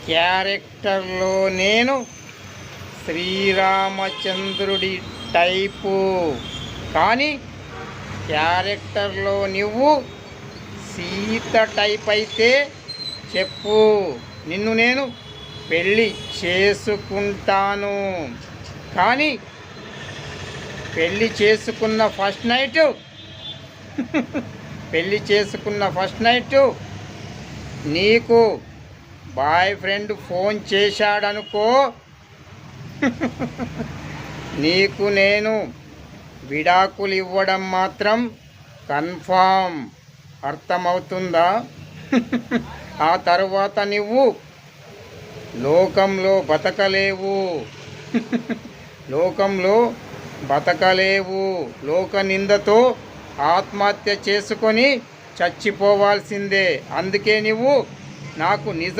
క్యారెక్టర్లో నేను శ్రీరామచంద్రుడి టైపు, కానీ క్యారెక్టర్లో నువ్వు సీత టైప్ అయితే చెప్పు, నిన్ను నేను పెళ్ళి చేసుకుంటాను. కానీ పెళ్ళి చేసుకున్న ఫస్ట్ నైట్ నీకు బాయ్ ఫ్రెండ్ ఫోన్ చేశాడనుకో, నీకు నేను విడాకులు ఇవ్వడం మాత్రం కన్ఫామ్. అర్థమవుతుందా? ఆ తర్వాత నువ్వు లోకంలో బతకలేవు. లోక నిందతో ఆత్మహత్య చేసుకొని చచ్చిపోవాల్సిందే. అందుకే నువ్వు నాకు నిజం